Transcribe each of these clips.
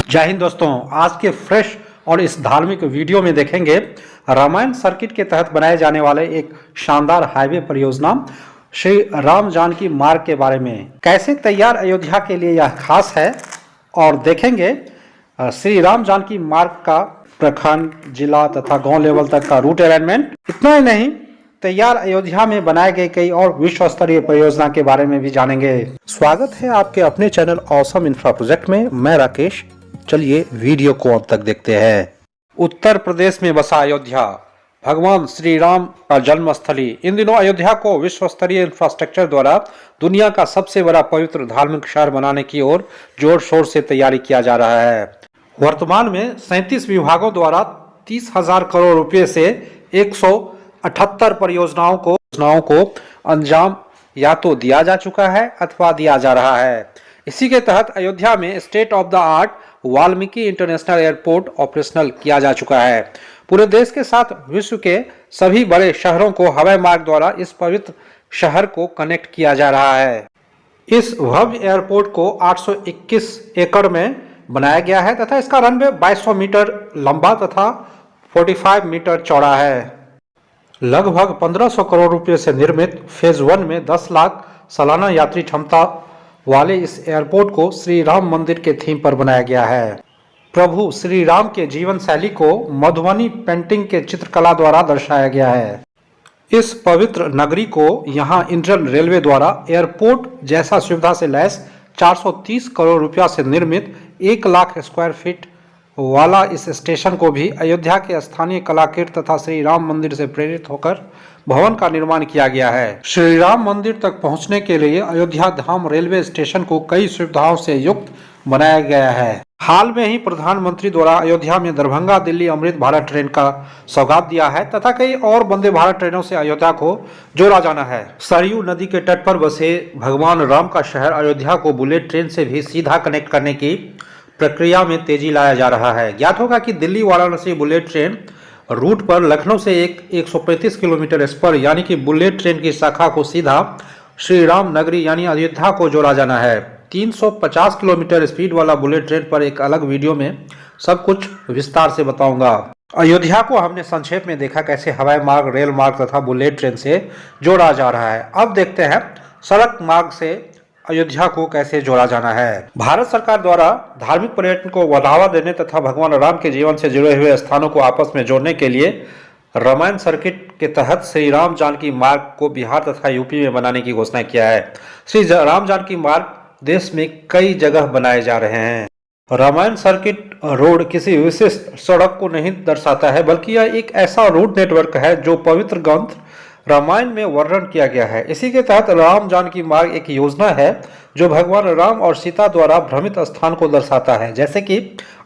जय हिंद दोस्तों, आज के फ्रेश और इस धार्मिक वीडियो में देखेंगे रामायण सर्किट के तहत बनाए जाने वाले एक शानदार हाईवे परियोजना श्री राम जानकी मार्ग के बारे में। कैसे तैयार अयोध्या के लिए यह खास है और देखेंगे श्री राम जानकी मार्ग का प्रखंड, जिला तथा गांव लेवल तक का रूट अरेंजमेंट। इतना ही नहीं, तैयार अयोध्या में बनाए गए कई और विश्व स्तरीय परियोजना के बारे में भी जानेंगे। स्वागत है आपके अपने चैनल ऑसम इंफ्रा प्रोजेक्ट में। मैं राकेश। चलिए वीडियो को अंत तक देखते हैं। उत्तर प्रदेश में बसा अयोध्या भगवान श्री राम का जन्म स्थली। इन दिनों अयोध्या को विश्व स्तरीय इंफ्रास्ट्रक्चर द्वारा दुनिया का सबसे बड़ा पवित्र धार्मिक शहर बनाने की ओर जोर शोर से तैयारी किया जा रहा है। वर्तमान में 37 विभागों द्वारा 30,000 करोड़ रुपए से 178 परियोजनाओं को अंजाम या तो दिया जा चुका है अथवा दिया जा रहा है। इसी के तहत अयोध्या में state of the art Valmiki international airport operational किया जा चुका है। पूरे देश के साथ विश्व के सभी बड़े शहरों को हवाई मार्ग द्वारा इस पवित्र शहर को कनेक्ट किया जा रहा है। इस भव्य एयरपोर्ट को 821 एकड़ में बनाया गया है तथा इसका रनवे 2200 मीटर लंबा तथा 45 मीटर चौड़ा है। लगभग 1500 करोड़ रुपए से निर्मित फेज 1 में 10 लाख सालाना यात्री क्षमता वाले इस एयरपोर्ट को श्री राम मंदिर के थीम पर बनाया गया है। प्रभु श्री राम के जीवन शैली को मधुबनी पेंटिंग के चित्रकला द्वारा दर्शाया गया है। इस पवित्र नगरी को यहां इंडियन रेलवे द्वारा एयरपोर्ट जैसा सुविधा से लैस 430 करोड़ रुपया से निर्मित 1 लाख स्क्वायर फीट वाला इस स्टेशन को भी अयोध्या के स्थानीय कलाकृत तथा श्री राम मंदिर से प्रेरित होकर भवन का निर्माण किया गया है। श्री राम मंदिर तक पहुंचने के लिए अयोध्या धाम रेलवे स्टेशन को कई सुविधाओं से युक्त बनाया गया है। हाल में ही प्रधानमंत्री द्वारा अयोध्या में दरभंगा दिल्ली अमृत भारत ट्रेन का सौगात दिया है तथा कई और वंदे भारत ट्रेनों से अयोध्या को जोड़ा जाना है। सरयू नदी के तट पर बसे भगवान राम का शहर अयोध्या को बुलेट ट्रेन से भी सीधा कनेक्ट करने की प्रक्रिया में तेजी लाया जा रहा है। ज्ञात होगा कि Delhi Varanasi bullet train route पर लखनऊ से 135 किलोमीटर इस पर यानी कि बुलेट ट्रेन की शाखा को सीधा श्री राम नगरी यानी अयोध्या को जोड़ा जाना है। 350 किलोमीटर स्पीड वाला बुलेट ट्रेन पर एक अलग वीडियो में सब कुछ विस्तार से बताऊंगा। अयोध्या को हमने संक्षेप में देखा कैसे हवाई मार्ग, रेल मार्ग तथा बुलेट ट्रेन से जोड़ा जा रहा है। अब देखते हैं सड़क मार्ग से अयोध्या को कैसे जोड़ा जाना है। भारत सरकार द्वारा धार्मिक पर्यटन को बढ़ावा देने तथा भगवान राम के जीवन से जुड़े हुए स्थानों को आपस में जोड़ने के लिए रामायण सर्किट के तहत श्री राम जानकी मार्ग को बिहार तथा यूपी में बनाने की घोषणा किया है। श्री राम जानकी मार्ग देश में कई जगह बनाए जा रहे हैं। रामायण सर्किट रोड किसी विशिष्ट सड़क को नहीं दर्शाता है, बल्कि यह एक ऐसा रोड नेटवर्क है जो पवित्र ग्रंथ रामायण में वर्णन किया गया है। इसी के तहत राम जानकी मार्ग एक योजना है जो भगवान राम और सीता द्वारा भ्रमित स्थान को दर्शाता है, जैसे कि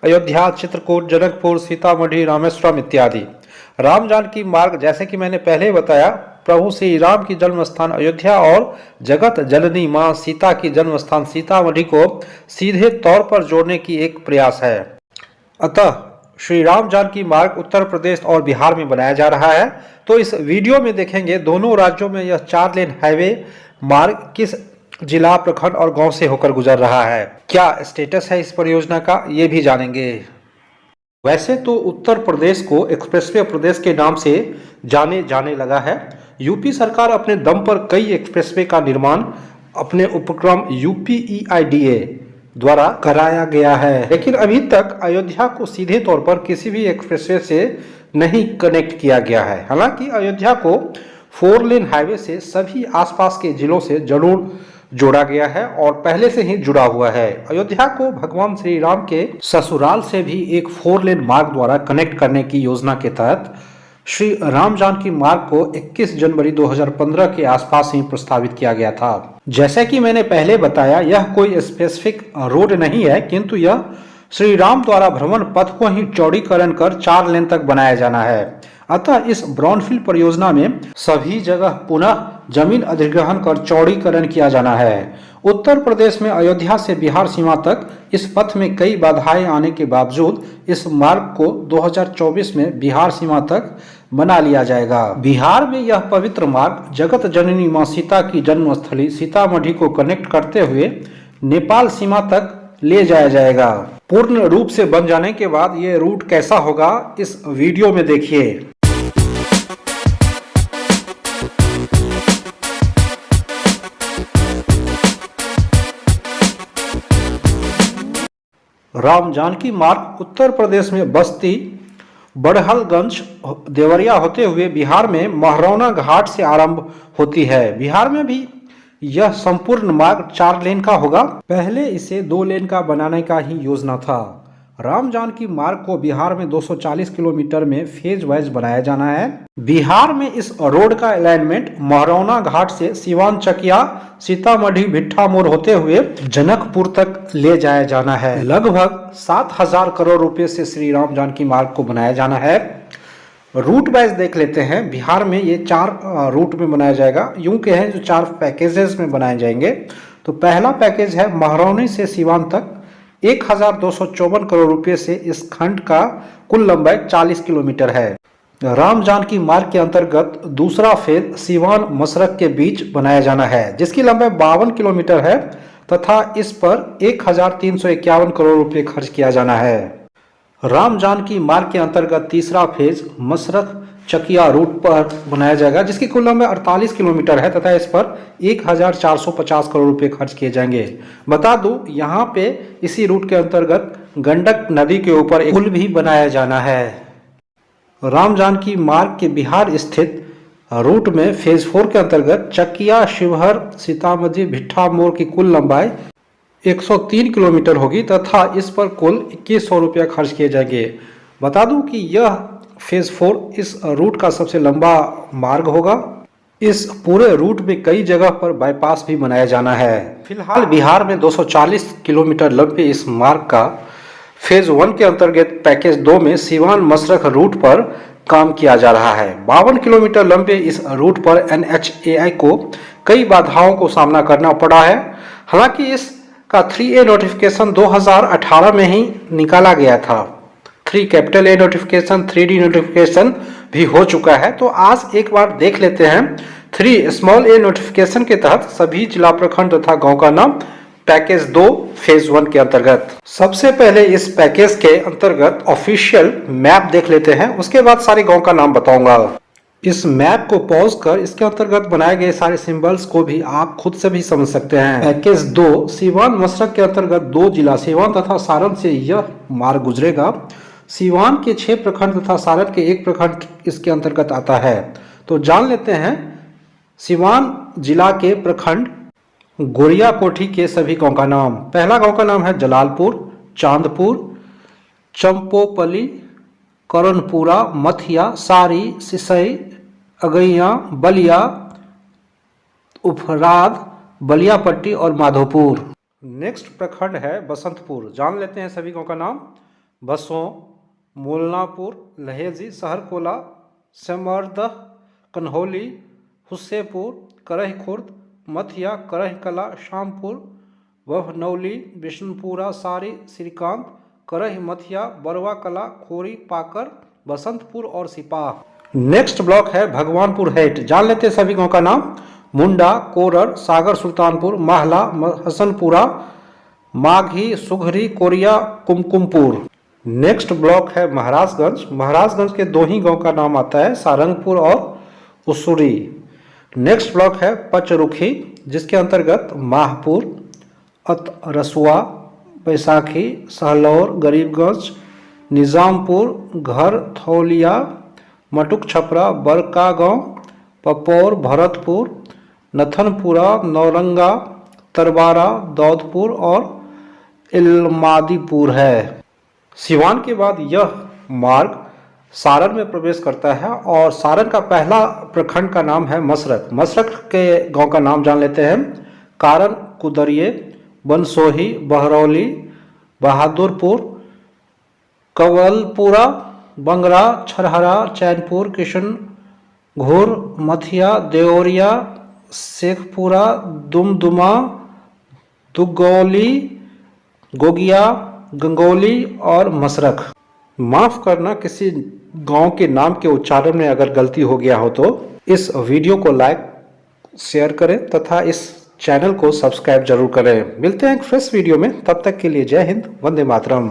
अयोध्या, चित्रकूट, जनकपुर, सीतामढ़ी, रामेश्वरम इत्यादि। राम जानकी मार्ग, जैसे कि मैंने पहले बताया, प्रभु श्री राम की जन्म स्थान अयोध्या और जगत जननी मां सीता की जन्म स्थान सीतामढ़ी को सीधे तौर पर जोड़ने की एक प्रयास है। अतः श्री राम जानकी मार्ग उत्तर प्रदेश और बिहार में बनाया जा रहा है। तो इस वीडियो में देखेंगे दोनों राज्यों में यह 4 लेन हाईवे मार्ग किस जिला, प्रखंड और गांव से होकर गुजर रहा है, क्या स्टेटस है इस परियोजना का, ये भी जानेंगे। वैसे तो उत्तर प्रदेश को एक्सप्रेसवे प्रदेश के नाम से जाने लगा है। यूपी सरकार अपने दम पर कई एक्सप्रेसवे का निर्माण अपने उपक्रम UPEIDA द्वारा कराया गया है, लेकिन अभी तक अयोध्या को सीधे तौर पर किसी भी एक्सप्रेसवे से नहीं कनेक्ट किया गया है। हालांकि अयोध्या को 4 लेन हाईवे से सभी आसपास के जिलों से जरूर जोड़ा गया है और पहले से ही जुड़ा हुआ है। अयोध्या को भगवान श्री राम के ससुराल से भी एक 4 लेन मार्ग द्वारा कनेक्ट करने की योजना के तहत श्री राम जानकी मार्ग को 21 जनवरी 2015 के आसपास ही प्रस्तावित किया गया था। जैसे कि मैंने पहले बताया, यह कोई स्पेसिफिक रोड नहीं है, किंतु यह श्री राम द्वारा भ्रमण पथ को ही चौड़ीकरण कर 4 लेन तक बनाया जाना है। अतः इस ब्राउनफील्ड परियोजना में सभी जगह पुनः जमीन अधिग्रहण कर चौड़ीकरण किया जाना है। उत्तर प्रदेश में अयोध्या से बिहार सीमा तक इस पथ में कई बाधाएं आने के बावजूद इस मार्ग को 2024 में बिहार सीमा तक बना लिया जाएगा। बिहार में यह पवित्र मार्ग जगत जननी मां सीता की जन्मस्थली सीतामढ़ी को कनेक्ट करते हुए नेपाल सीमा तक ले जाया जाएगा। पूर्ण रूप से बन जाने के बाद ये रूट कैसा होगा इस वीडियो में देखिए। राम जानकी मार्ग उत्तर प्रदेश में बस्ती, बड़हलगंज, देवरिया होते हुए बिहार में महरौना घाट से आरंभ होती है। बिहार में भी यह संपूर्ण मार्ग 4 लेन का होगा। पहले इसे 2 लेन का बनाने का ही योजना था। राम जानकी मार्ग को बिहार में 240 किलोमीटर में फेज वाइज बनाया जाना है। बिहार में इस रोड का अलाइनमेंट महरौना घाट से सिवान, चकिया, सीतामढ़ी, भिट्ठा मोड़ होते हुए जनकपुर तक ले जाया जाना है। लगभग 7,000 करोड़ रुपए से श्री राम जानकी मार्ग को बनाया जाना है। रूट वाइज देख लेते हैं। बिहार में ये 4 रूट में बनाया जाएगा। यूं कहें जो 4 पैकेजेस में बनाए जाएंगे। तो पहला पैकेज है महरौनी से सिवान तक 1,254 करोड़ रुपए से। इस खंड का कुल लंबाई 40 किलोमीटर है। राम जानकी मार्ग के अंतर्गत दूसरा फेज सिवान मसरक के बीच बनाया जाना है, जिसकी लंबाई 52 किलोमीटर है तथा इस पर 1,351 करोड़ रुपए खर्च किया जाना है। राम जानकी मार्ग के अंतर्गत तीसरा फेज मसरक चकिया रूट पर बनाया जाएगा, जिसकी कुल लंबाई 48 किलोमीटर है तथा इस पर 1,450 करोड़ रुपए खर्च किए जाएंगे। बता दूं, यहाँ पे इसी रूट के अंतर्गत गंडक नदी के ऊपर एक पुल भी बनाया जाना है। राम जानकी मार्ग के बिहार स्थित रूट में फेज 4 के अंतर्गत चकिया, शिवहर, सीतामढ़ी, भिट्ठा मोड़ की कुल लंबाई 103 किलोमीटर होगी तथा इस पर कुल 2100 रुपया खर्च किए जाएंगे। बता दूं कि यह फेज 4 इस रूट का सबसे लंबा मार्ग होगा। इस पूरे रूट में कई जगह पर बाईपास भी बनाया जाना है। फिलहाल बिहार में 240 किलोमीटर लंबे इस मार्ग का फेज 1 के अंतर्गत पैकेज 2 में सिवान मसरख रूट पर काम किया जा रहा है। 52 किलोमीटर लंबे इस रूट पर NHAI को कई बाधाओं को सामना करना पड़ा है। हालांकि इसका 3A नोटिफिकेशन 2018 में ही निकाला गया था। 3 capital A notification, 3D notification भी हो चुका है। तो आज एक बार देख लेते हैं 3 स्मॉल A नोटिफिकेशन के तहत सभी जिला, प्रखंड तथा गांव का नाम पैकेज 2 फेज 1 के अंतर्गत। सबसे पहले इस पैकेज के अंतर्गत ऑफिशियल मैप देख लेते हैं, उसके बाद सारे गांव का नाम बताऊंगा। इस मैप को पॉज कर इसके अंतर्गत बनाए गए सारे सिंबल्स को भी आप खुद से भी समझ सकते हैं। पैकेज 2 सिवान मसरक के अंतर्गत 2 जिला सिवान तथा सारण से यह मार्ग गुजरेगा। सिवान के 6 प्रखंड तथा सारण के 1 प्रखंड इसके अंतर्गत आता है। तो जान लेते हैं सिवान जिला के प्रखंड गोरिया कोठी के सभी गांव का नाम। पहला गांव का नाम है जलालपुर, चांदपुर, चंपोपली, करणपुरा, मथिया, सारी, सिसई, अगैया, बलिया, उफराद, बलियापट्टी और माधोपुर। नेक्स्ट प्रखंड है बसंतपुर। जान लेते हैं सभी गांव का नाम। बसों, मोलनापुर, लहेजी, सहरकोला, समरदह, कन्हौली, हुस्सेपुर, करह खुर्द, मथिया, करह कला, शामपुर, वहनौली, बिष्णुपुरा, सारी, श्रीकांत, करह, मथिया, बरवा कला, खोरी, पाकर, बसंतपुर और सिपाह। नेक्स्ट ब्लॉक है भगवानपुर हेट। जान लेते हैं सभी गांव का नाम। मुंडा, कोरर, सागर सुल्तानपुर, महला, हसनपुरा, माघी, सुघरी, कोरिया, कुमकुमपुर। नेक्स्ट ब्लॉक है महाराजगंज। महाराजगंज के 2 ही गांव का नाम आता है, सारंगपुर और उसूरी। नेक्स्ट ब्लॉक है पचरुखी, जिसके अंतर्गत माहपुर, रसुआ, बैसाखी, सहलौर, गरीबगंज, निजामपुर, घर, थौलिया, मटुक छपरा, बरका गांव, पपौर, भरतपुर, नथनपुरा, नौरंगा, तरबारा, दौदपुर और इल्मादीपुर है। सिवान के बाद यह मार्ग सारण में प्रवेश करता है और सारण का पहला प्रखंड का नाम है मसरक। मसरक के गांव का नाम जान लेते हैं। कारण, कुदरिये, बनसोही, बहरौली, बहादुरपुर, कवलपुरा, बंगरा, छरहरा, चैनपुर, किशन घोर, मथिया, देवरिया, शेखपुरा, दुमदुमा, दुगौली, गोगिया, गंगौली और मसरख। माफ करना किसी गांव के नाम के उच्चारण में अगर गलती हो गया हो तो इस वीडियो को लाइक शेयर करें तथा इस चैनल को सब्सक्राइब जरूर करें। मिलते हैं एक फ्रेश वीडियो में, तब तक के लिए जय हिंद, वंदे मातरम।